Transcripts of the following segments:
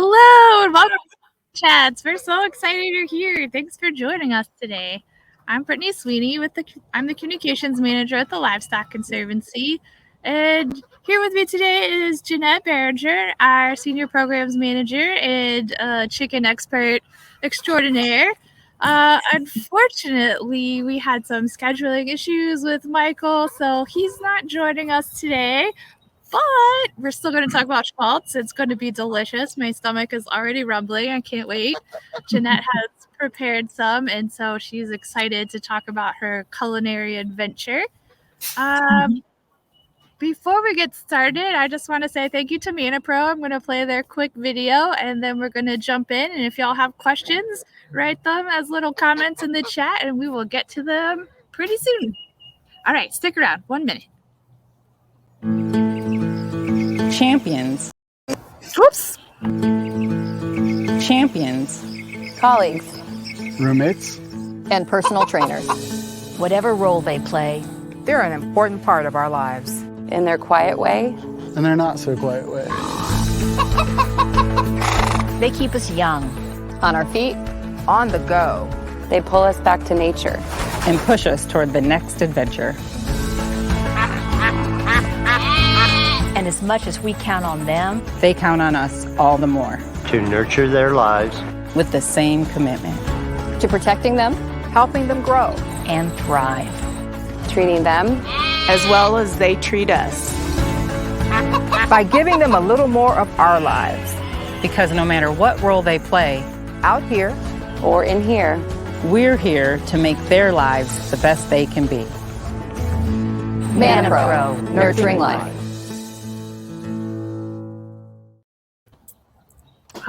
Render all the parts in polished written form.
Hello and welcome to Chats. We're so excited you're here. Thanks for joining us today. I'm Brittany Sweeney I'm the communications manager at the Livestock Conservancy. And here with me today is Jeannette Beranger, our senior programs manager and chicken expert extraordinaire. Unfortunately, we had some scheduling issues with Michael, so he's not joining us today. But we're still going to talk about Schmaltz. It's going to be delicious. My stomach is already rumbling. I can't wait. Jeannette has prepared some, and so she's excited to talk about her culinary adventure. Before we get started, I just want to say thank you to ManaPro. I'm going to play their quick video, and then we're going to jump in. And if y'all have questions, write them as little comments in the chat, and we will get to them pretty soon. All right, stick around. 1 minute. Champions. Oops. Champions. Colleagues. Roommates. And personal trainers. Whatever role they play, they're an important part of our lives. In their quiet way. And their not so quiet way. they keep us young. On our feet. On the go. They pull us back to nature. And push us toward the next adventure. And as much as we count on them, they count on us all the more. To nurture their lives. With the same commitment. To protecting them. Helping them grow. And thrive. Treating them. As well as they treat us. By giving them a little more of our lives. Because no matter what role they play, out here or in here, we're here to make their lives the best they can be. ManaPro, nurturing life.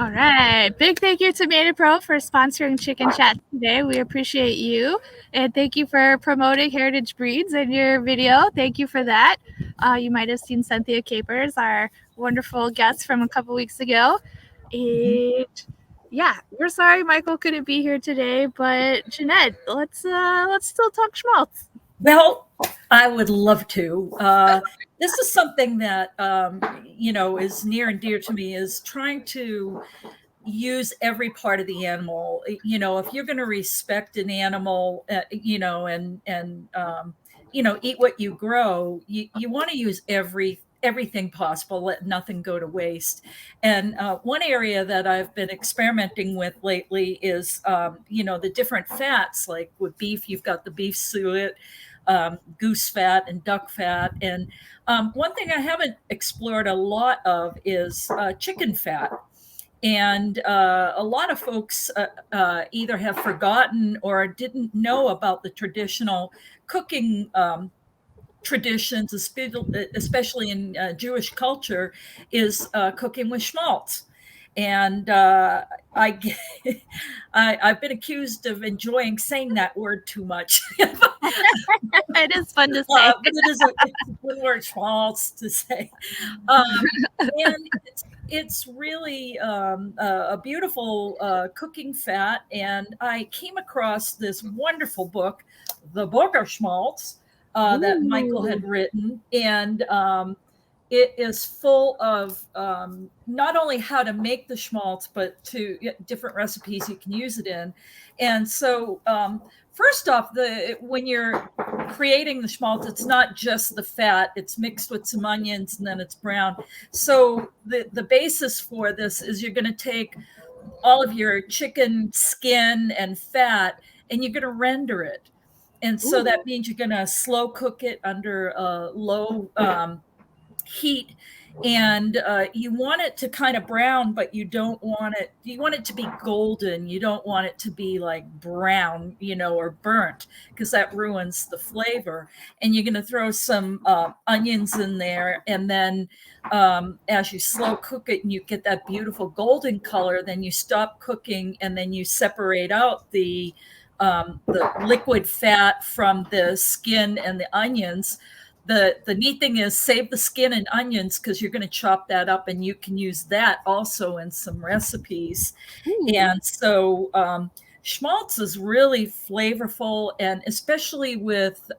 All right. Big thank you to ManaPro for sponsoring Chicken Chat today. We appreciate you. And thank you for promoting heritage breeds in your video. Thank you for that. You might have seen Cynthia Capers, our wonderful guest from a couple weeks ago. And yeah, we're sorry Michael couldn't be here today, but Jeannette, let's still talk Schmaltz. Well, I would love to. This is something that, is near and dear to me, is trying to use every part of the animal. If you're going to respect an animal, and eat what you grow, you want to use everything possible, let nothing go to waste. And one area that I've been experimenting with lately is, the different fats. Like with beef, you've got the beef suet, goose fat and duck fat. And one thing I haven't explored a lot of is chicken fat. And a lot of folks either have forgotten or didn't know about the traditional cooking traditions, especially in Jewish culture, is cooking with Schmaltz. And I've been accused of enjoying saying that word too much. It is fun to say. But it is a good word, Schmaltz, to say. And it's really a beautiful cooking fat. And I came across this wonderful book, The Book of Schmaltz, that Michael had written. And it is full of not only how to make the schmaltz, but to different recipes you can use it in. And so first off, when you're creating the schmaltz, it's not just the fat, it's mixed with some onions and then it's brown. So the basis for this is you're going to take all of your chicken skin and fat and you're going to render it. And so that means you're going to slow cook it under low heat, and you want it to kind of brown, but you want it to be golden. You don't want it to be like brown, or burnt, because that ruins the flavor. And you're going to throw some onions in there, and then as you slow cook it and you get that beautiful golden color, then you stop cooking and then you separate out the liquid fat from the skin and the onions. The neat thing is save the skin and onions, because you're going to chop that up and you can use that also in some recipes. And so schmaltz is really flavorful, and especially with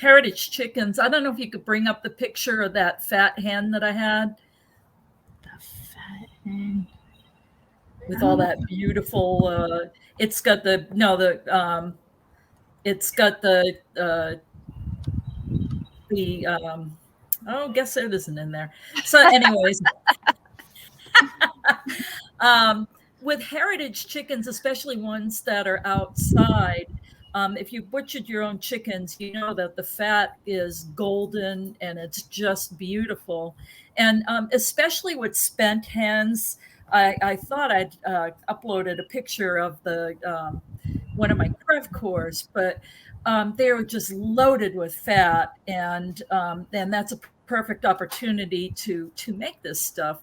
heritage chickens. I don't know if you could bring up the picture of that fat hen that I had. The fat with all that beautiful. It's got the no the it's got the oh, guess it isn't in there. So, anyways, with heritage chickens, especially ones that are outside, if you butchered your own chickens, you know that the fat is golden and it's just beautiful. And especially with spent hens, I thought I'd uploaded a picture of the one of my crev cores, but they were just loaded with fat, and that's a perfect opportunity to make this stuff.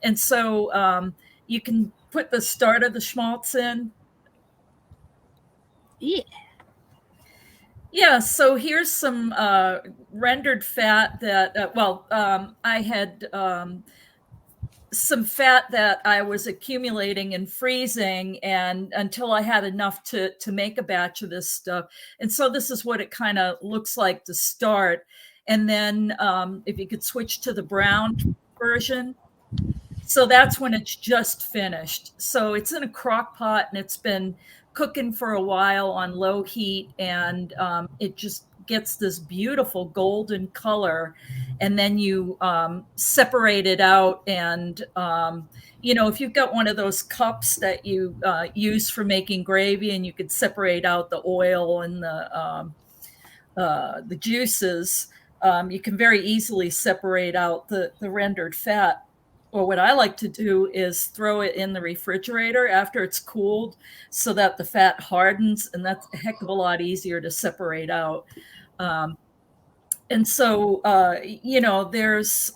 And so you can put the start of the schmaltz in. Yeah. Yeah, so here's some rendered fat that, I had some fat that I was accumulating and freezing, and until I had enough to make a batch of this stuff. And so this is what it kind of looks like to start. And then if you could switch to the brown version. So that's when it's just finished. So it's in a crock pot and it's been cooking for a while on low heat, and it just gets this beautiful golden color. And then you separate it out, and if you've got one of those cups that you use for making gravy, and you could separate out the oil and the juices, you can very easily separate out the rendered fat. Or what I like to do is throw it in the refrigerator after it's cooled so that the fat hardens, and that's a heck of a lot easier to separate out. And so, there's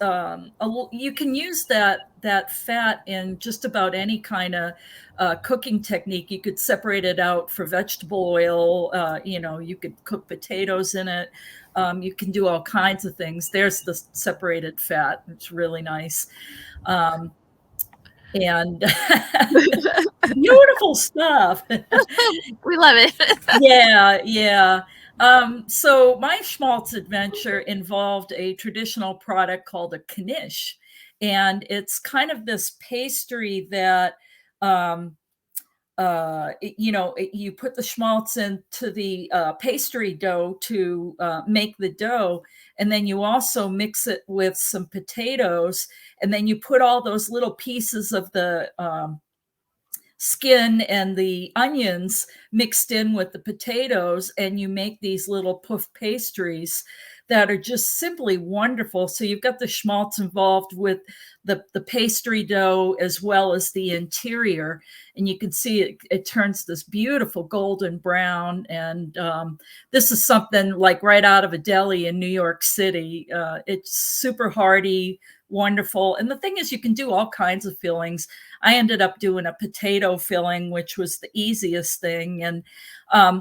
you can use that fat in just about any kind of cooking technique. You could separate it out for vegetable oil. You could cook potatoes in it. You can do all kinds of things. There's the separated fat. It's really nice. And beautiful stuff. We love it. Yeah. So my schmaltz adventure involved a traditional product called a knish, and it's kind of this pastry that you put the schmaltz into the pastry dough to make the dough, and then you also mix it with some potatoes, and then you put all those little pieces of the skin and the onions mixed in with the potatoes, and you make these little puff pastries that are just simply wonderful. So you've got the schmaltz involved with the pastry dough as well as the interior, and you can see it turns this beautiful golden brown. And this is something like right out of a deli in New York City. It's super hearty, wonderful. And the thing is, you can do all kinds of fillings. I ended up doing a potato filling, which was the easiest thing. And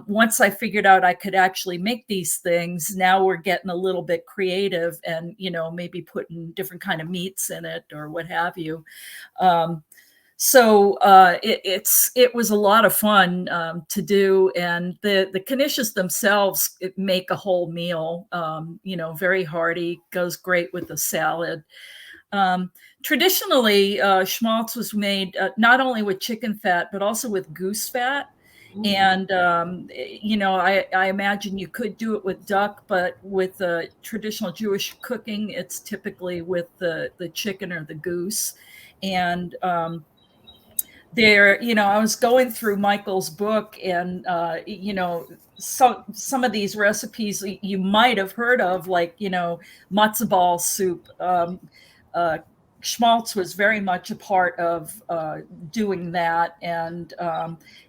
once I figured out I could actually make these things, now we're getting a little bit creative and, maybe putting different kind of meats in it or what have you. So it was a lot of fun to do. And the knishes themselves make a whole meal, very hearty, goes great with the salad. Traditionally, schmaltz was made not only with chicken fat, but also with goose fat. And, I imagine you could do it with duck, but with traditional Jewish cooking, it's typically with the chicken or the goose. And I was going through Michael's book, and, some of these recipes you might have heard of, like, matzo ball soup. Schmaltz was very much a part of doing that. And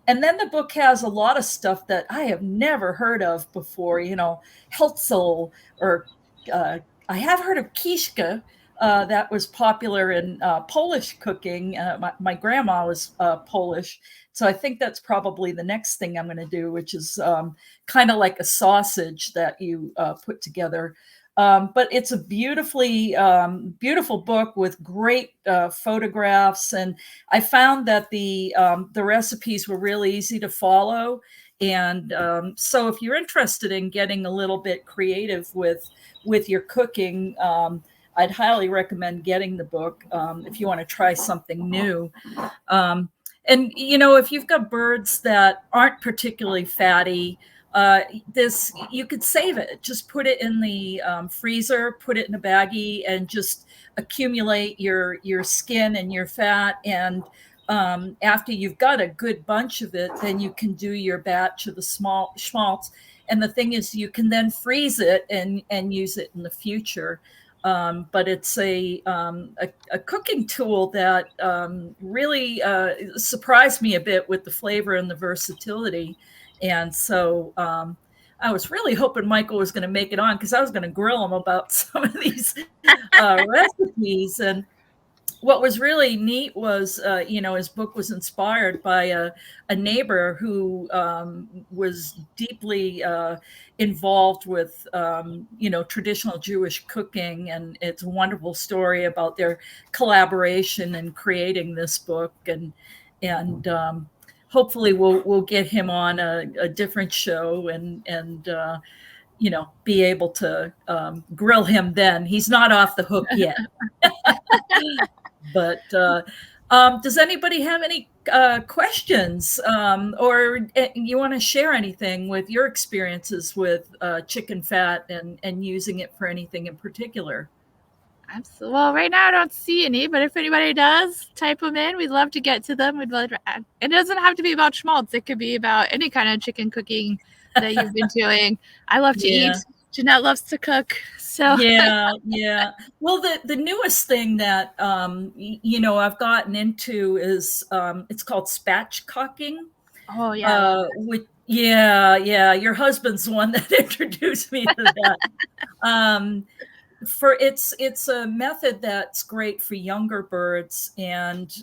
then the book has a lot of stuff that I have never heard of before, Heltzel, or I have heard of kiszka. That was popular in Polish cooking. My grandma was Polish, so I think that's probably the next thing I'm going to do, which is kind of like a sausage that you put together. But it's a beautiful book with great photographs, and I found that the recipes were really easy to follow. And so if you're interested in getting a little bit creative with your cooking, I'd highly recommend getting the book if you want to try something new. And, if you've got birds that aren't particularly fatty, you could save it. Just put it in the freezer, put it in a baggie, and just accumulate your skin and your fat. And after you've got a good bunch of it, then you can do your batch of the small Schmaltz. And the thing is, you can then freeze it and use it in the future. But it's a cooking tool that really surprised me a bit with the flavor and the versatility. And so I was really hoping Michael was going to make it on, because I was going to grill him about some of these recipes. And what was really neat was, his book was inspired by a neighbor who was deeply involved with, traditional Jewish cooking. And it's a wonderful story about their collaboration in creating this book. And hopefully we'll get him on a different show and be able to grill him then. He's not off the hook yet. But does anybody have any questions, or you want to share anything with your experiences with chicken fat and using it for anything in particular? Absolutely. Well, right now I don't see any, but if anybody does, type them in. We'd love to get to them. It doesn't have to be about Schmaltz. It could be about any kind of chicken cooking that you've been doing. I love to eat. Jeannette loves to cook. So yeah. Well, the newest thing that I've gotten into is it's called spatchcocking. Oh yeah. Your husband's the one that introduced me to that. It's a method that's great for younger birds, and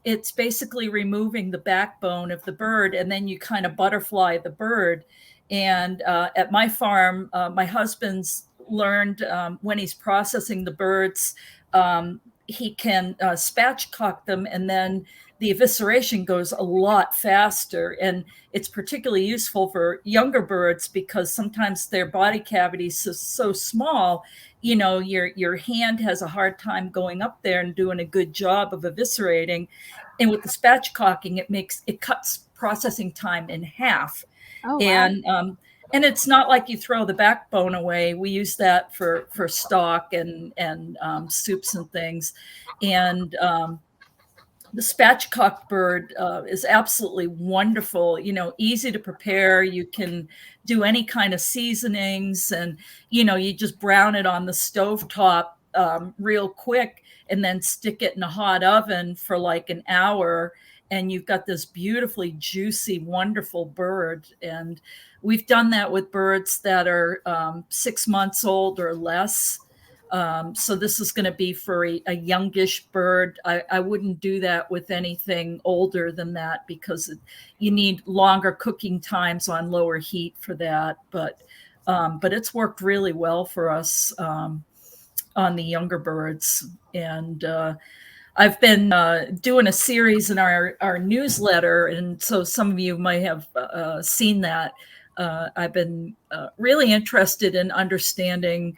it's basically removing the backbone of the bird, and then you kind of butterfly the bird. And at my farm, my husband's learned when he's processing the birds, he can spatchcock them, and then the evisceration goes a lot faster. And it's particularly useful for younger birds because sometimes their body cavity is so small, your hand has a hard time going up there and doing a good job of eviscerating. And with the spatchcocking, it cuts processing time in half. Oh, wow. And it's not like you throw the backbone away. We use that for stock and soups and things. And the spatchcock bird is absolutely wonderful, easy to prepare. You can do any kind of seasonings, and, you just brown it on the stovetop real quick and then stick it in a hot oven for like an hour. And you've got this beautifully juicy, wonderful bird. And we've done that with birds that are 6 months old or less. So this is going to be for a youngish bird. I wouldn't do that with anything older than that, because you need longer cooking times on lower heat for that. But it's worked really well for us on the younger birds. And I've been doing a series in our newsletter, and so some of you might have seen that. I've been really interested in understanding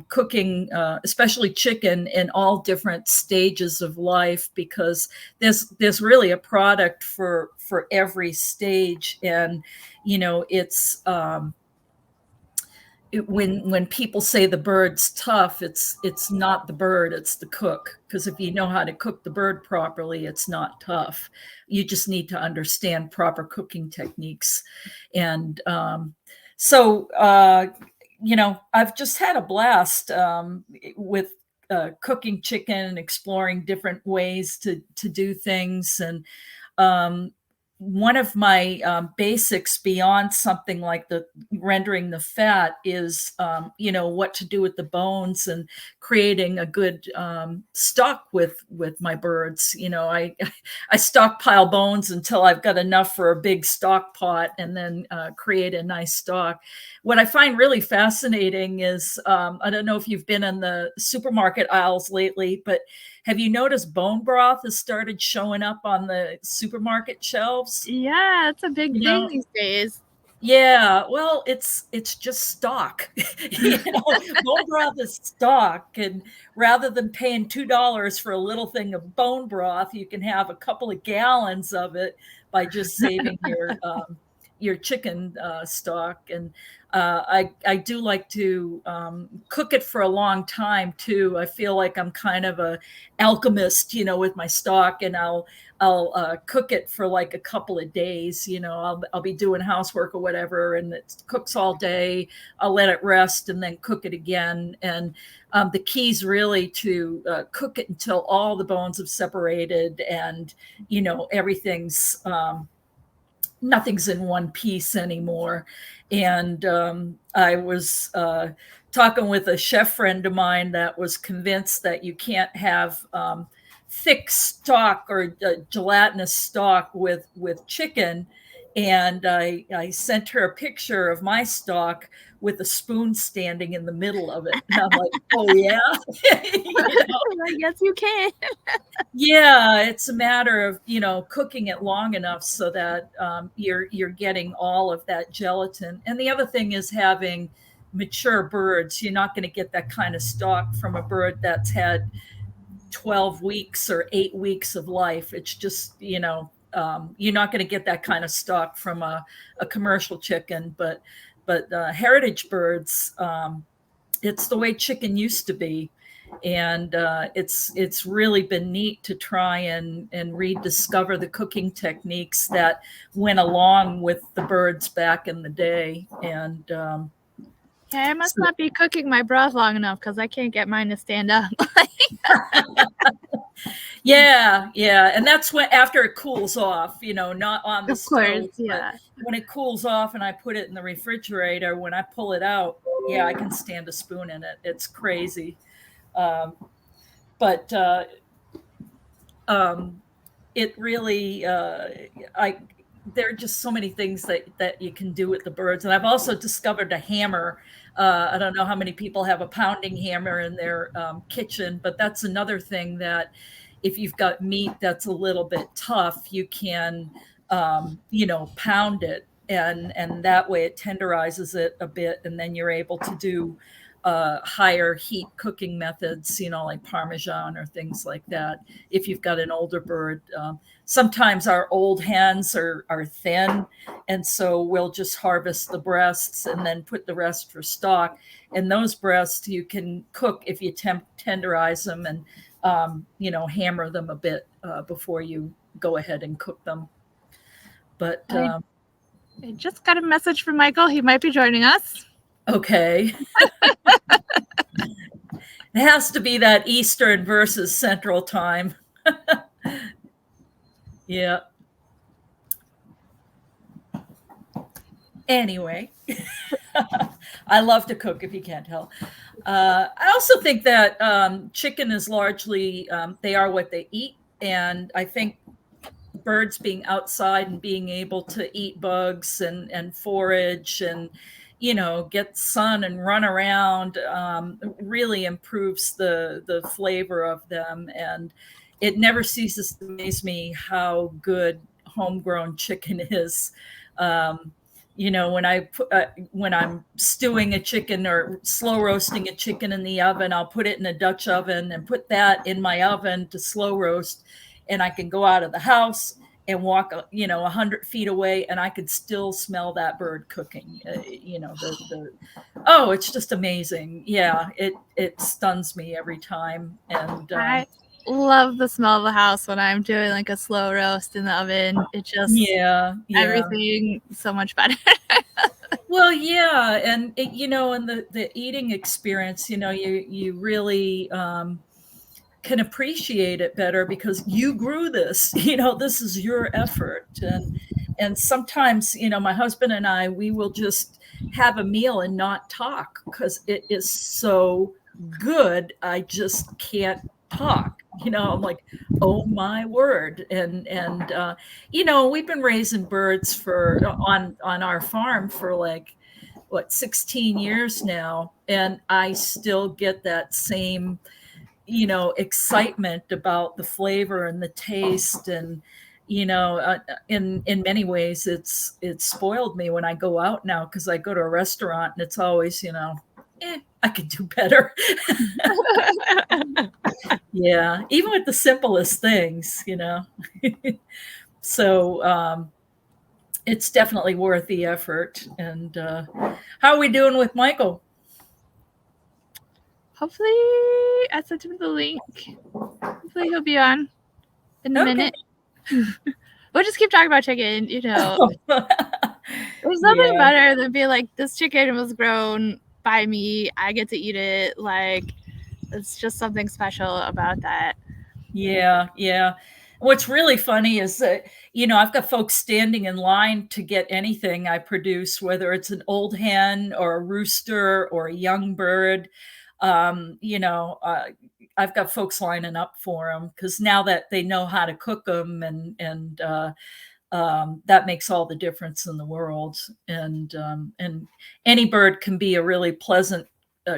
cooking, especially chicken, in all different stages of life, because there's really a product for every stage. And it's when people say the bird's tough, it's not the bird, it's the cook. Because if you know how to cook the bird properly, it's not tough. You just need to understand proper cooking techniques. And so I've just had a blast with cooking chicken and exploring different ways to do things. And one of my basics beyond something like the rendering the fat is, what to do with the bones and creating a good stock with my birds. I stockpile bones until I've got enough for a big stock pot, and then create a nice stock. What I find really fascinating is, I don't know if you've been in the supermarket aisles lately, but have you noticed bone broth has started showing up on the supermarket shelves? Yeah, it's a big thing these days. Yeah, well, it's just stock. Bone broth is stock, and rather than paying $2 for a little thing of bone broth, you can have a couple of gallons of it by just saving your chicken stock. And I do like to cook it for a long time too. I feel like I'm kind of a alchemist, with my stock, and I'll cook it for like a couple of days. I'll be doing housework or whatever, and it cooks all day. I'll let it rest and then cook it again. And the key's really to cook it until all the bones have separated, and everything's nothing's in one piece anymore. And I was talking with a chef friend of mine that was convinced that you can't have thick stock or gelatinous stock with chicken. And I sent her a picture of my stock with a spoon standing in the middle of it. And I'm like, oh yeah. Yes, you can. Yeah, it's a matter of, cooking it long enough so that you're getting all of that gelatin. And the other thing is having mature birds. You're not going to get that kind of stock from a bird that's had 12 weeks or 8 weeks of life. It's just, you're not going to get that kind of stock from a commercial chicken. But heritage birds, it's the way chicken used to be. And it's really been neat to try and rediscover the cooking techniques that went along with the birds back in the day. And I must not be cooking my broth long enough, because I can't get mine to stand up. Yeah. And that's when, after it cools off, not on the stove. Yeah. When it cools off and I put it in the refrigerator, when I pull it out, I can stand a spoon in it. It's crazy. But it really, there are just so many things that you can do with the birds. And I've also discovered a hammer. I don't know how many people have a pounding hammer in their kitchen, but that's another thing that if you've got meat that's a little bit tough, you can, pound it. And that way it tenderizes it a bit. And then you're able to do higher heat cooking methods, like Parmesan or things like that. If you've got an older bird, sometimes our old hens are thin. And so we'll just harvest the breasts and then put the rest for stock. And those breasts you can cook if you tenderize them and, hammer them a bit before you go ahead and cook them. But I just got a message from Michael. He might be joining us. Okay. It has to be that Eastern versus Central time. Yeah. Anyway, I love to cook, if you can't tell. I also think that chicken is largely, they are what they eat. And I think birds being outside and being able to eat bugs and forage and get sun and run around really improves the flavor of them. And it never ceases to amaze me how good homegrown chicken is. When I'm stewing a chicken or slow roasting a chicken in the oven, I'll put it in a Dutch oven and put that in my oven to slow roast. And I can go out of the house and walk, 100 feet away, and I could still smell that bird cooking. It's just amazing. Yeah, it stuns me every time. And I love the smell of the house when I'm doing like a slow roast in the oven. It just everything so much better. Well, yeah, and and the eating experience, you really can appreciate it better because you grew this. This is your effort, and sometimes my husband and I, we will just have a meal and not talk because it is so good. I just can't talk. I'm like, oh my word. And we've been raising birds on our farm for 16 years now. And I still get that same, excitement about the flavor and the taste. And in many ways, it's spoiled me when I go out now, because I go to a restaurant and it's always, I could do better. Yeah, even with the simplest things, So it's definitely worth the effort. And how are we doing with Michael? Hopefully, I sent him the link. Hopefully, he'll be on in a minute. We'll just keep talking about chicken, There's nothing better than being like, this chicken was grown by me. I get to eat it. Like, it's just something special about that. Yeah, yeah. What's really funny is that, I've got folks standing in line to get anything I produce, whether it's an old hen or a rooster or a young bird. I've got folks lining up for them, because now that they know how to cook them, and that makes all the difference in the world. And any bird can be a really pleasant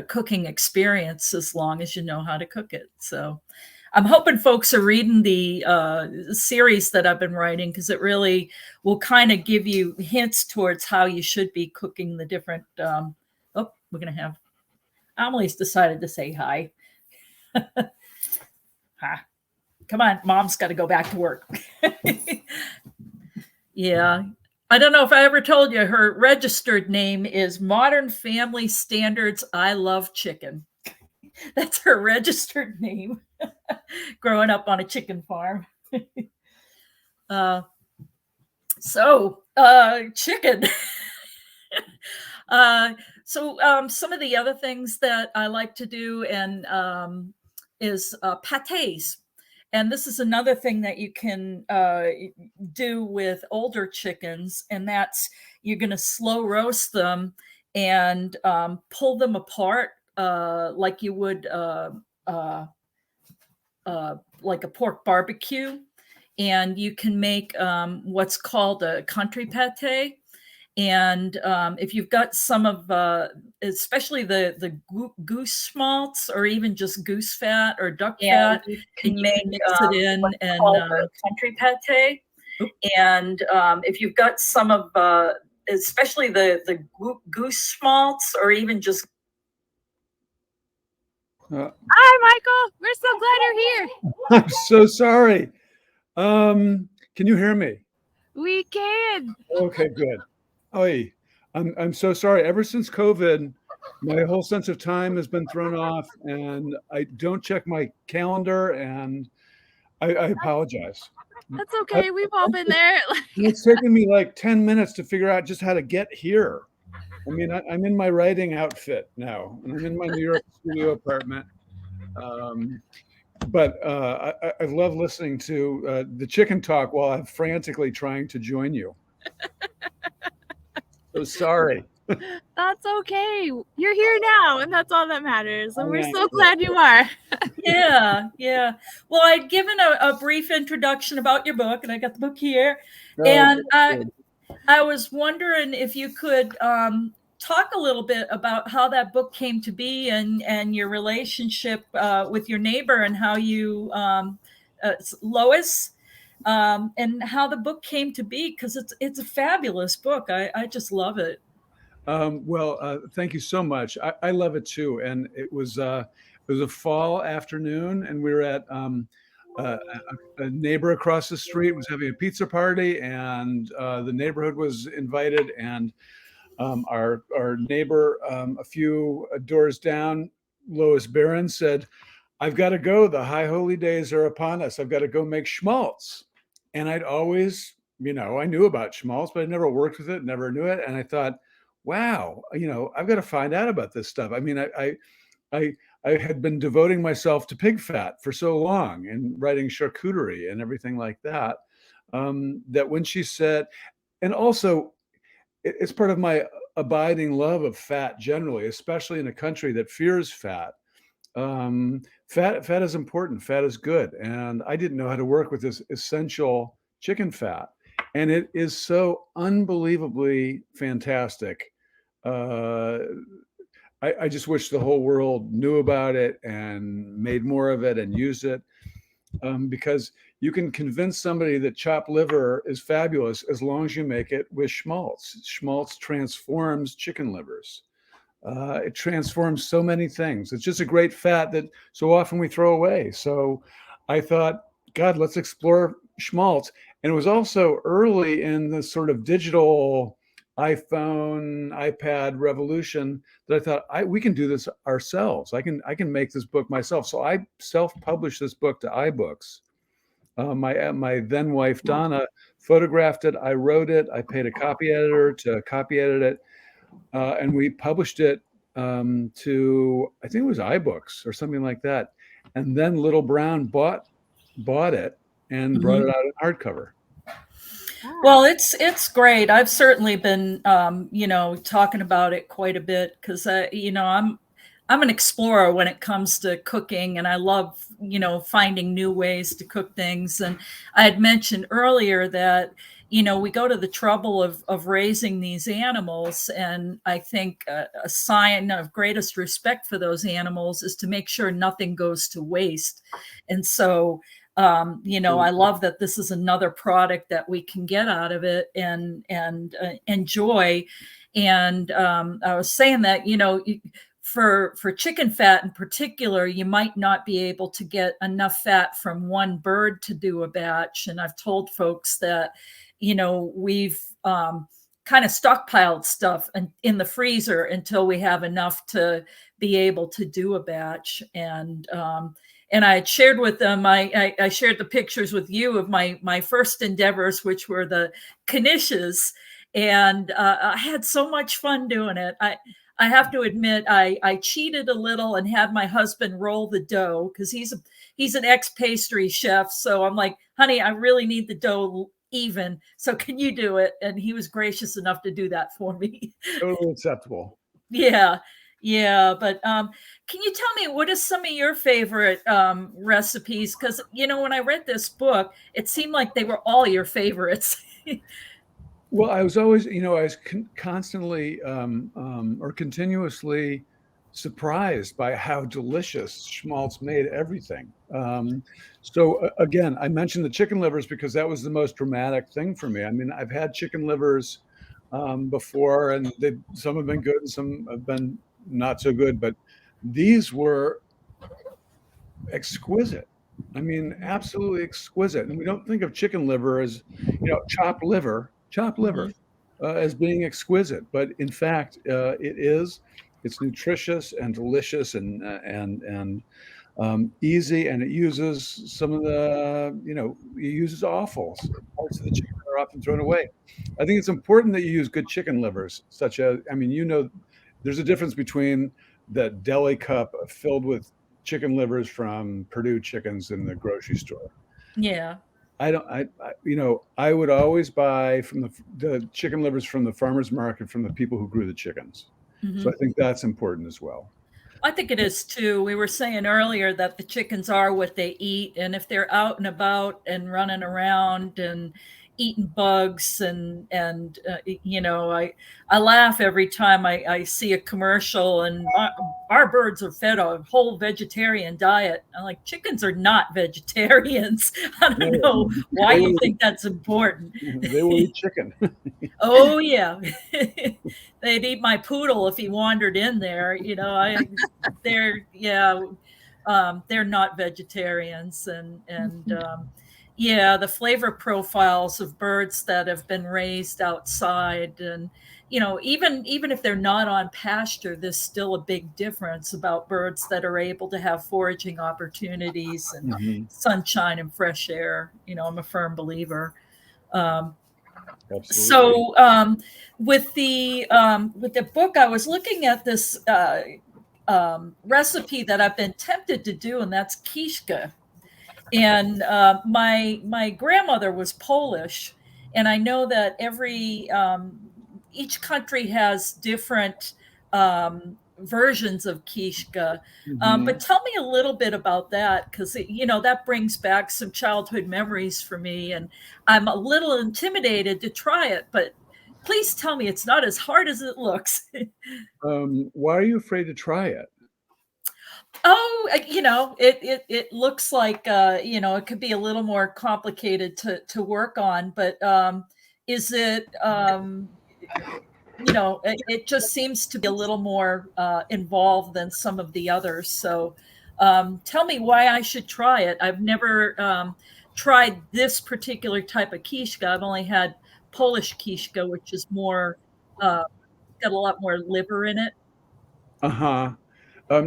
cooking experience as long as you know how to cook it. So I'm hoping folks are reading the series that I've been writing, because it really will kind of give you hints towards how you should be cooking the different. We're going to have Amelie's decided to say hi. Hi. Come on, Mom's got to go back to work. Yeah. I don't know if I ever told you, her registered name is Modern Family Standards I Love Chicken. That's her registered name. Growing up on a chicken farm. Chicken. Some of the other things that I like to do is pâtés. And this is another thing that you can do with older chickens, and that's you're going to slow roast them and pull them apart like you would like a pork barbecue. And you can make what's called a country pate. And if you've got some of, especially the goose schmaltz, or even just goose fat or duck fat, you can mix it in and country pate. And if you've got some of, especially the goose schmaltz, or even just. Hi, Michael. We're so glad you're here. I'm so sorry. Can you hear me? We can. Okay, good. Oy, I'm so sorry. Ever since COVID, my whole sense of time has been thrown off, and I don't check my calendar, and I apologize. That's okay. We've all been there. It's taken me like 10 minutes to figure out just how to get here. I mean, I'm in my writing outfit now, and I'm in my New York studio apartment. But I've loved listening to the chicken talk while I'm frantically trying to join you. So sorry. That's okay. You're here now, and that's all that matters. And we're so glad you are. Yeah. Well, I'd given a brief introduction about your book, and I got the book here. And I was wondering if you could talk a little bit about how that book came to be, and your relationship with your neighbor, and how you, Lois, and how the book came to be, because it's a fabulous book. I just love it. Thank you so much. I love it too. And it was a fall afternoon, and we were at a neighbor across the street was having a pizza party, and the neighborhood was invited, and our neighbor a few doors down, Lois Barron, said, "I've got to go. The high holy days are upon us. I've got to go make schmaltz." And I'd always, I knew about schmaltz, but I never worked with it, never knew it. And I thought, wow, I've got to find out about this stuff. I mean, I had been devoting myself to pig fat for so long and writing charcuterie and everything like that, that when she said, and also it's part of my abiding love of fat generally, especially in a country that fears fat. Fat is important. Fat is good. And I didn't know how to work with this essential chicken fat. And it is so unbelievably fantastic. I just wish the whole world knew about it and made more of it and used it. because you can convince somebody that chopped liver is fabulous as long as you make it with schmaltz. Schmaltz transforms chicken livers. It transforms so many things. It's just a great fat that so often we throw away. So I thought, God, let's explore schmaltz. And it was also early in the sort of digital iPhone, iPad revolution that I thought we can do this ourselves. I can make this book myself. So I self-published this book to iBooks. My then wife Donna photographed it. I wrote it. I paid a copy editor to copy edit it, and we published it to, I think it was iBooks or something like that. And then Little Brown bought it and brought it out in hardcover. Well, it's great. I've certainly been, talking about it quite a bit because, I'm an explorer when it comes to cooking, and I love, finding new ways to cook things. And I had mentioned earlier that, we go to the trouble of raising these animals. And I think a sign of greatest respect for those animals is to make sure nothing goes to waste. And so, I love that this is another product that we can get out of it and enjoy. And I was saying that, for chicken fat in particular, you might not be able to get enough fat from one bird to do a batch. And I've told folks that, we've kind of stockpiled stuff in the freezer until we have enough to be able to do a batch. And I had shared with them, I shared the pictures with you of my first endeavors, which were the knishes. And I had so much fun doing it. I have to admit, I cheated a little and had my husband roll the dough because he's an ex-pastry chef. So I'm like, honey, I really need the dough even. So can you do it? And he was gracious enough to do that for me. Totally acceptable. Yeah. But can you tell me, what is some of your favorite recipes? Because, when I read this book, it seemed like they were all your favorites. Well, I was always, I was constantly or continuously surprised by how delicious Schmaltz made everything. So again, I mentioned the chicken livers because that was the most dramatic thing for me. I mean, I've had chicken livers before, and some have been good and some have been not so good, but these were exquisite. I mean, absolutely exquisite. And we don't think of chicken liver as, chopped liver as being exquisite, but in fact, it is. It's nutritious and delicious and easy, and it uses some of the, it uses offals. Parts of the chicken are often thrown away. I think it's important that you use good chicken livers, such as, there's a difference between the deli cup filled with chicken livers from Purdue Chickens in the grocery store. Yeah. I would always buy from the chicken livers from the farmer's market from the people who grew the chickens. Mm-hmm. So I think that's important as well. I think it is too. We were saying earlier that the chickens are what they eat. And if they're out and about and running around and eating bugs and I laugh every time I see a commercial and our birds are fed a whole vegetarian diet. I'm like, chickens are not vegetarians. I don't know why you think that's important. They will eat chicken. Oh yeah. They'd eat my poodle if he wandered in there. They're not vegetarians and the flavor profiles of birds that have been raised outside, and even if they're not on pasture, there's still a big difference about birds that are able to have foraging opportunities and sunshine and fresh air. I'm a firm believer. So with the book, I was looking at this recipe that I've been tempted to do, and that's quiche. And my grandmother was Polish, and I know that each country has different versions of quiche. But tell me a little bit about that, because that brings back some childhood memories for me, and I'm a little intimidated to try it. But please tell me it's not as hard as it looks. Why are you afraid to try it? Oh, it looks like it could be a little more complicated to work on, but is it it just seems to be a little more involved than some of the others. So tell me why I should try it. I've never tried this particular type of quiche. I've only had Polish quiche, which is more got a lot more liver in it. Uh-huh.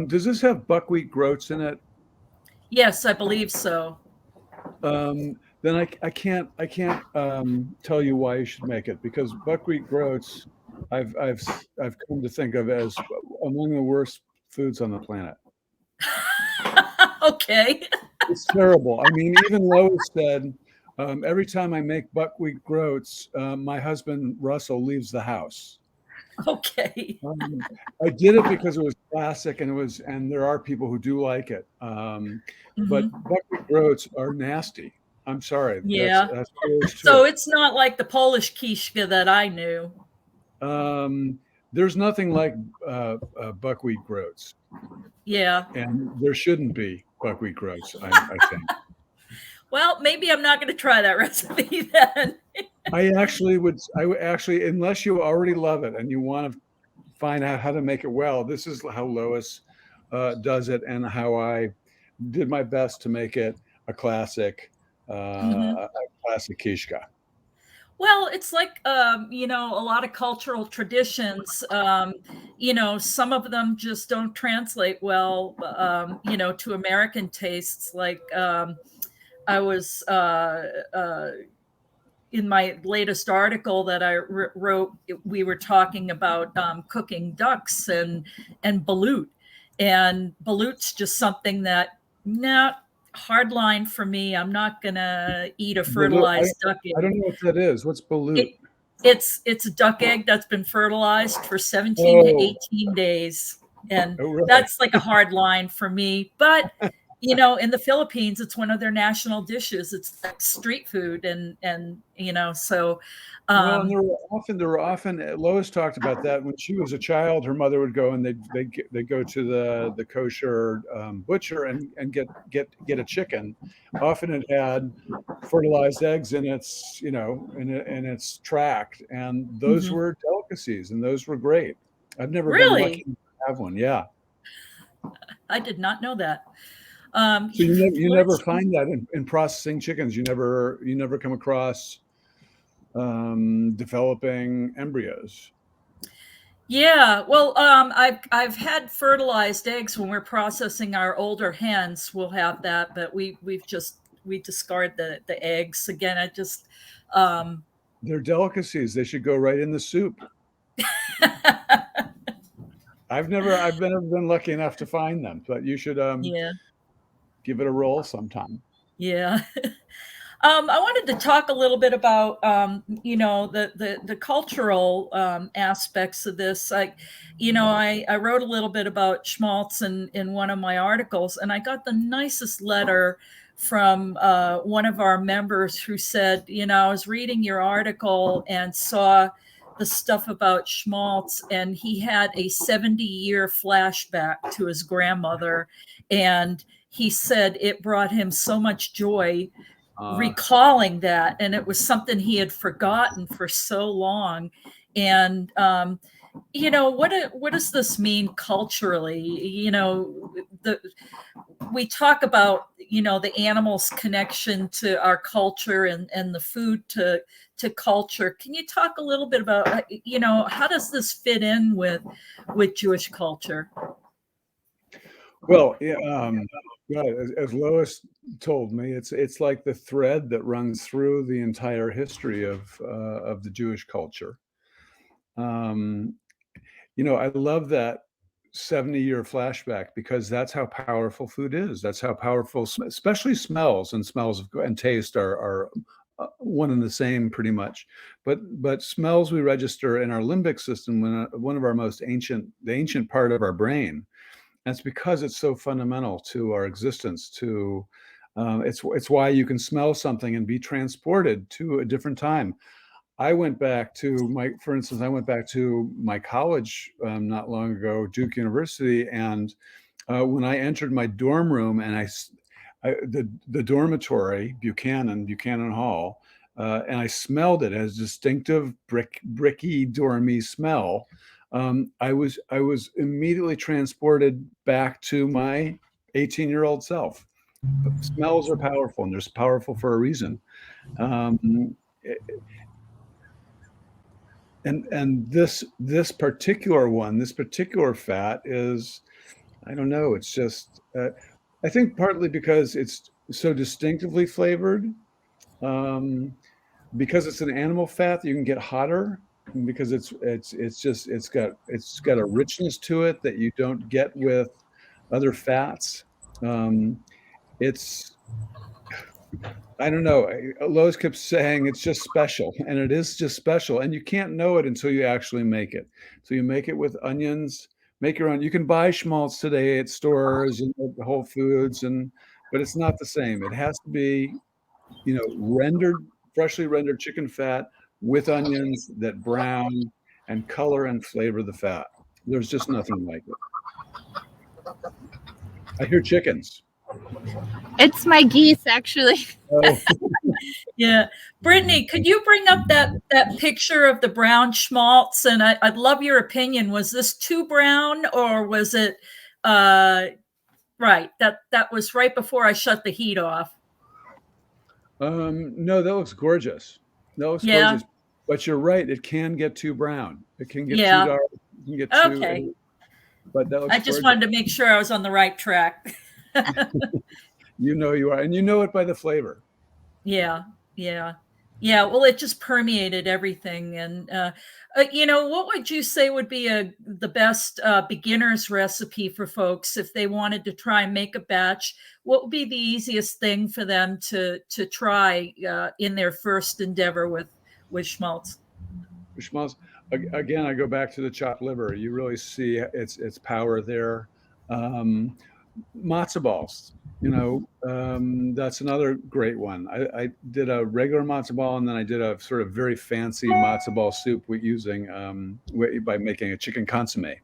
Does this have buckwheat groats in it? Yes, I believe so. Then I can't tell you why you should make it, because buckwheat groats I've come to think of as among the worst foods on the planet. Okay. It's terrible. I mean, even Lois said, every time I make buckwheat groats, my husband Russell leaves the house. Okay. I did it because it was classic, and there are people who do like it. But buckwheat groats are nasty. I'm sorry. Yeah. That's so it's not like the Polish quiche that I knew. There's nothing like buckwheat groats. Yeah. And there shouldn't be buckwheat groats, I think. Well, maybe I'm not going to try that recipe then. I actually, unless you already love it and you want to find out how to make it well, this is how Lois does it, and how I did my best to make it a classic, a classic kishka. Well, it's like, a lot of cultural traditions, some of them just don't translate well, to American tastes. Like I was in my latest article that I wrote, we were talking about cooking ducks and balut. And balut's just something that, not hard line for me. I'm not gonna eat a fertilized duck egg. I don't know what that is. What's balut? It's a duck egg that's been fertilized for 17 to 18 days. And really? That's like a hard line for me. But in the Philippines, it's one of their national dishes. It's like street food, and so. Well, there were often. Lois talked about that when she was a child. Her mother would go and they'd go to the kosher butcher and get a chicken. Often it had fertilized eggs in its in its tract, and those were delicacies, and those were great. I've never been lucky to have one. Yeah, I did not know that. So you never find that in processing chickens. You never come across developing embryos. Yeah, well, I've had fertilized eggs when we're processing our older hens. We'll have that, but we discard the eggs again. They're delicacies. They should go right in the soup. I've never been lucky enough to find them, but you should give it a roll sometime. Yeah. I wanted to talk a little bit about, the cultural aspects of this. I wrote a little bit about Schmaltz in one of my articles, and I got the nicest letter from one of our members who said, I was reading your article and saw the stuff about Schmaltz, and he had a 70-year flashback to his grandmother, and he said it brought him so much joy recalling that, and it was something he had forgotten for so long. And what does this mean culturally? We talk about the animals' connection to our culture and the food to culture. Can you talk a little bit about how does this fit in with Jewish culture? Well, yeah, as Lois told me, it's like the thread that runs through the entire history of the Jewish culture. I love that 70-year flashback, because that's how powerful food is. That's how powerful, especially smells and taste are one and the same pretty much. But smells we register in our limbic system, when one of our the ancient part of our brain. That's because it's so fundamental to our existence. It's why you can smell something and be transported to a different time. I went back to my college not long ago, Duke University, and when I entered my dorm room and the dormitory, Buchanan Hall, and I smelled it as distinctive bricky, dormy smell. I was immediately transported back to my 18-year-old self. Smells are powerful, and they're powerful for a reason. And this particular fat is, I don't know, it's just I think partly because it's so distinctively flavored. Because it's an animal fat, you can get hotter, because it's got a richness to it that you don't get with other fats. It's I don't know. Lois kept saying it's just special, and it is just special, and you can't know it until you actually make it. So you make it with onions, make your own. You can buy Schmaltz today at stores and at Whole Foods, but it's not the same. It has to be, freshly rendered chicken fat with onions that brown and color and flavor the fat. There's just nothing like it. I hear chickens. It's my geese, actually. Oh. Yeah. Brittany, could you bring up that picture of the brown schmaltz? And I'd love your opinion. Was this too brown, or was it right? That was right before I shut the heat off. No, that looks gorgeous. That looks gorgeous. But you're right, it can get too brown. It can get too dark. It can get too okay. But that looks I just wanted to make sure I was on the right track. You are, and you know it by the flavor. Yeah. Well, it just permeated everything. And what would you say would be the best beginner's recipe for folks if they wanted to try and make a batch? What would be the easiest thing for them to try in their first endeavor with Schmaltz? Schmaltz, again, I go back to the chopped liver. You really see its power there. Matzo balls, that's another great one. I did a regular matzo ball, and then I did a sort of very fancy matzo ball soup by making a chicken consomme.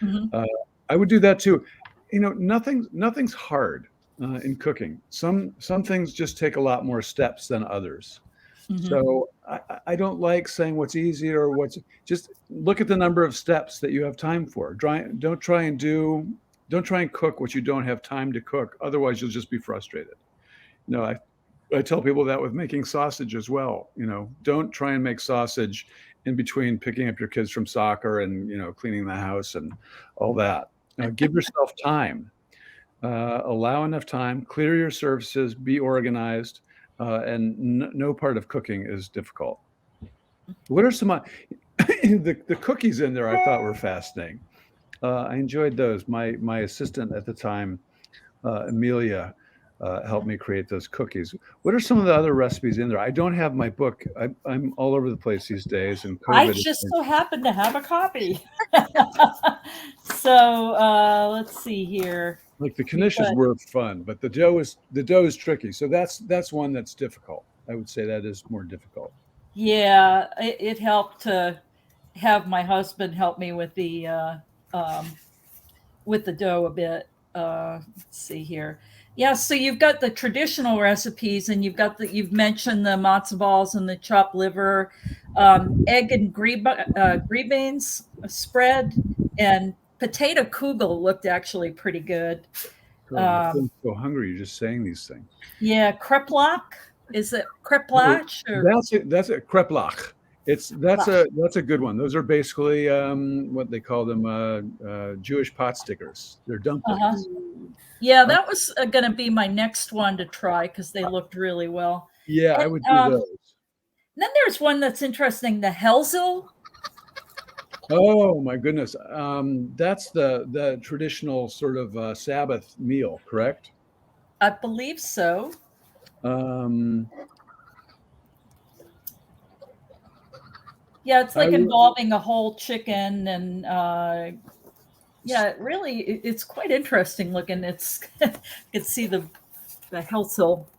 Mm-hmm. I would do that too. Nothing's hard in cooking. Some things just take a lot more steps than others. Mm-hmm. So I don't like saying what's easy or just look at the number of steps that you have time for. Don't try and cook what you don't have time to cook. Otherwise, you'll just be frustrated. I tell people that with making sausage as well. Don't try and make sausage in between picking up your kids from soccer and, cleaning the house and all that. Give yourself time. Allow enough time. Clear your surfaces. Be organized. And no part of cooking is difficult. What are some the cookies in there? I thought were fascinating. I enjoyed those. My assistant at the time, Amelia, helped me create those cookies. What are some of the other recipes in there? I don't have my book. I'm all over the place these days, and COVID I just so happen to have a copy. So let's see here. Like the knishes were fun, but the dough is tricky. So that's one that's difficult. I would say that is more difficult. Yeah, it helped to have my husband help me with the dough a bit. Let's see here. Yeah, so you've got the traditional recipes, and you've mentioned the matzo balls and the chopped liver, egg and griebeens spread, and potato kugel looked actually pretty good. I'm so hungry. You're just saying these things. Yeah, kreplach. Is it kreplach? That's a kreplach. That's a good one. Those are basically what they call them, Jewish pot stickers. They're dumplings. Uh-huh. Yeah, that was going to be my next one to try because they looked really well. Yeah, I would do those. Then there's one that's interesting, the Helzel. Oh my goodness, that's the traditional sort of Sabbath meal, correct? I believe so. Yeah, it's like involving a whole chicken, and it's quite interesting looking. It's you can see the Helzel.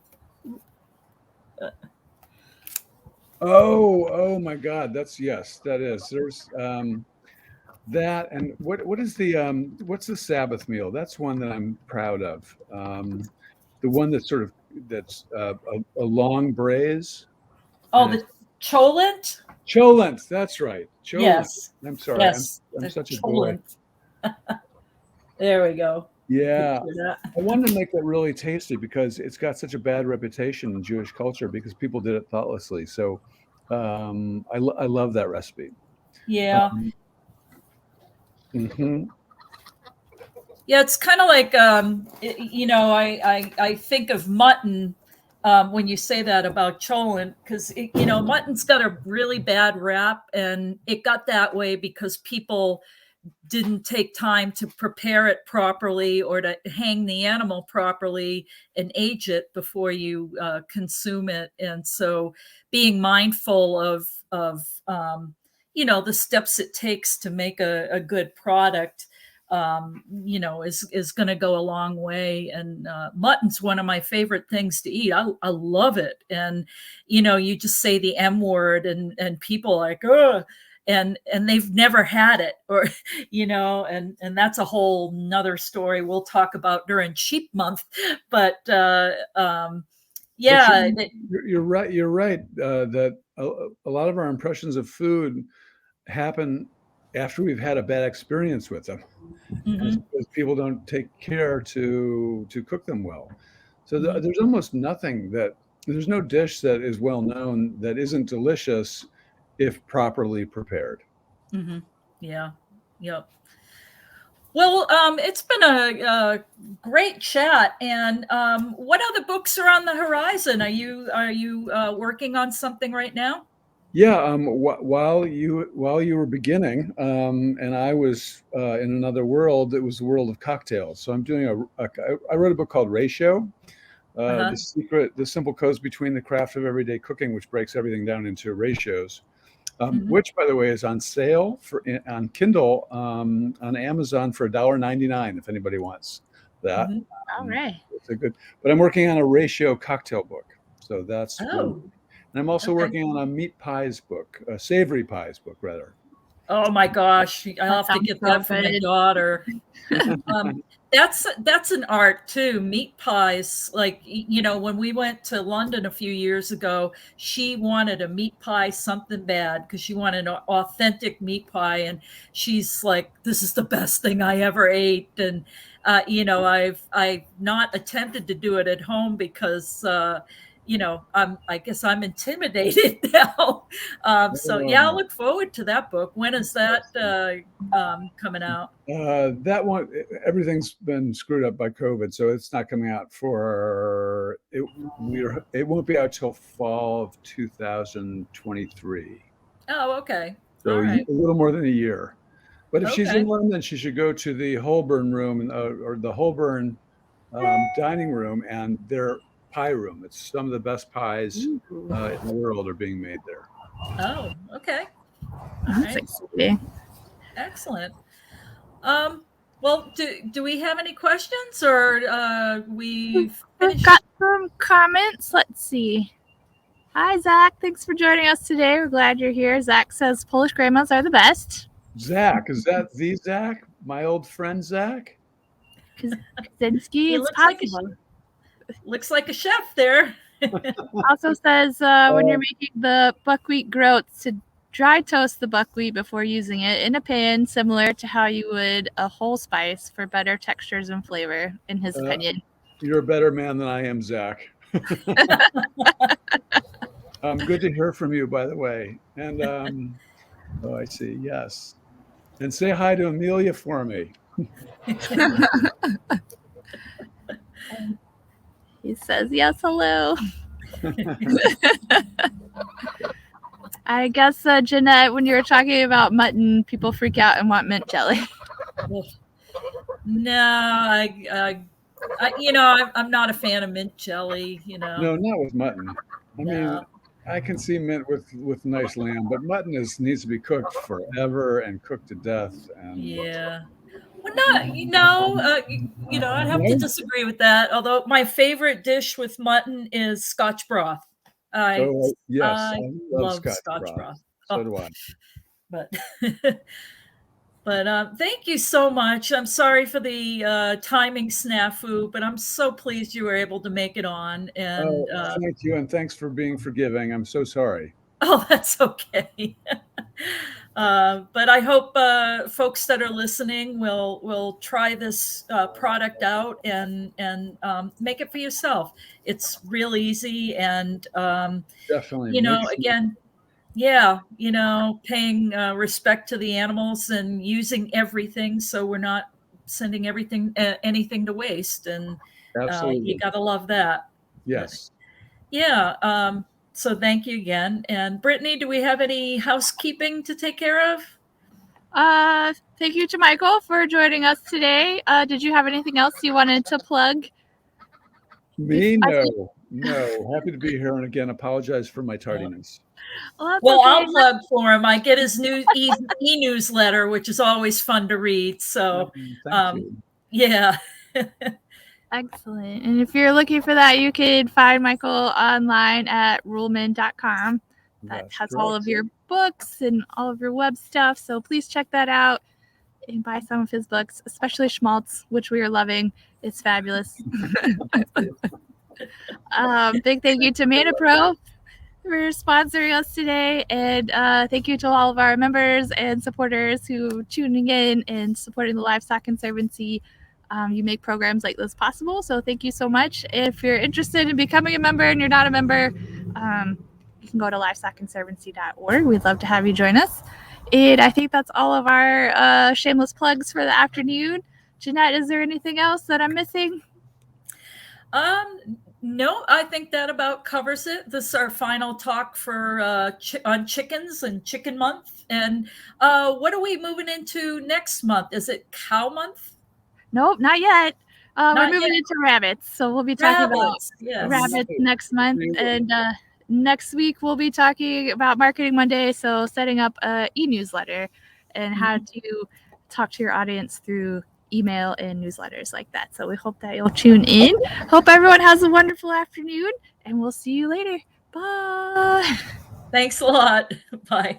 Oh my God, that is. There's That and what is the what's the Sabbath meal? That's one that I'm proud of. The one that's a long braise. Oh, the cholent. Cholent. That's right. Cholent. Yes. I'm sorry. Yes. I'm such a boy. There we go. Yeah. I wanted to make that really tasty because it's got such a bad reputation in Jewish culture because people did it thoughtlessly. So I love that recipe. Yeah. Mhm. Yeah, it's kind of like I think of mutton when you say that about cholent, because mutton's got a really bad rap, and it got that way because people didn't take time to prepare it properly or to hang the animal properly and age it before you consume it. And so being mindful of the steps it takes to make a good product is going to go a long way. And mutton's one of my favorite things to eat. I love it. And you just say the M word and people are like, oh, and theyve never had it, or and that's a whole nother story we'll talk about during sheep month. But yeah, you're right that a lot of our impressions of food happen after we've had a bad experience with them. Mm-hmm. Because people don't take care to cook them well. So there's almost nothing there's no dish that is well known that isn't delicious if properly prepared. Mm-hmm. Yeah. Yep. Well, it's been a great chat. And what other books are on the horizon? Are you working on something right now? Yeah, while you were beginning, and I was in another world, it was the world of cocktails. So I'm doing I wrote a book called Ratio, the simple codes between the craft of everyday cooking, which breaks everything down into ratios. Which, by the way, is on sale on Kindle on Amazon for $1.99 if anybody wants that. All right. It's but I'm working on a ratio cocktail book, so that's. And I'm also working on a meat pies book, a savory pies book, rather. Oh my gosh, I'll have to get that for my daughter. That's an art too. Meat pies, like when we went to London a few years ago, she wanted a meat pie something bad because she wanted an authentic meat pie, and she's like, "This is the best thing I ever ate." And I've not attempted to do it at home because I guess I'm intimidated now. So yeah, I'll look forward to that book. When is that coming out? That one, everything's been screwed up by COVID, so it's not coming out for it. It won't be out till fall of 2023. Oh, okay. So right. A little more than a year. But if she's in London, she should go to the Holborn room or the Holborn dining room and their pie room. It's some of the best pies in the world are being made there. Oh, okay. That's exciting. Excellent. Well, do we have any questions, or we've got some comments? Let's see. Hi, Zach. Thanks for joining us today. We're glad you're here. Zach says Polish grandmas are the best. Zach, is that the Zach? My old friend Zach? Kaczynski, it's possible. Looks like a chef there. Also says when you're making the buckwheat groats, to dry toast the buckwheat before using it in a pan, similar to how you would a whole spice for better textures and flavor, in his opinion. You're a better man than I am, Zach. Good to hear from you, by the way. And oh, I see. Yes. And say hi to Amelia for me. He says, yes, hello. I guess, Jeannette, when you were talking about mutton, people freak out and want mint jelly. No, I'm not a fan of mint jelly, No, not with mutton. I mean, I can see mint with nice lamb, but mutton needs to be cooked forever and cooked to death. And yeah. Well, I'd have to disagree with that. Although my favorite dish with mutton is Scotch broth. I love Scotch broth. So do I. But But thank you so much. I'm sorry for the timing snafu, but I'm so pleased you were able to make it on. And thank you, and thanks for being forgiving. I'm so sorry. Oh, that's okay. But I hope folks that are listening will try this product out and make it for yourself. It's real easy, and Definitely. Again, yeah, paying respect to the animals and using everything, so we're not sending anything to waste. And Absolutely. you gotta love that. Yes. Yeah. So thank you again. And Brittany, do we have any housekeeping to take care of? Thank you to Michael for joining us today. Did you have anything else you wanted to plug? Me? No. Happy to be here. And again, apologize for my tardiness. Well, I'll plug for him. I get his new e-newsletter, which is always fun to read. So, thank you. Yeah. Excellent. And if you're looking for that, you can find Michael online at Ruhlman.com. That has all of your books and all of your web stuff. So please check that out and buy some of his books, especially Schmaltz, which we are loving. It's fabulous. Big thank you to Mana Pro for sponsoring us today. And thank you to all of our members and supporters who are tuning in and supporting the Livestock Conservancy. You make programs like this possible. So thank you so much. If you're interested in becoming a member and you're not a member, you can go to livestockconservancy.org. We'd love to have you join us. And I think that's all of our shameless plugs for the afternoon. Jeannette, is there anything else that I'm missing? No, I think that about covers it. This is our final talk for on chickens and Chicken Month. And what are we moving into next month? Is it Cow Month? Nope, not yet. We're moving into rabbits. So we'll be talking about rabbits next month. And next week, we'll be talking about Marketing Monday. So setting up a e-newsletter and how to talk to your audience through email and newsletters like that. So we hope that you'll tune in. Hope everyone has a wonderful afternoon, and we'll see you later. Bye. Thanks a lot. Bye.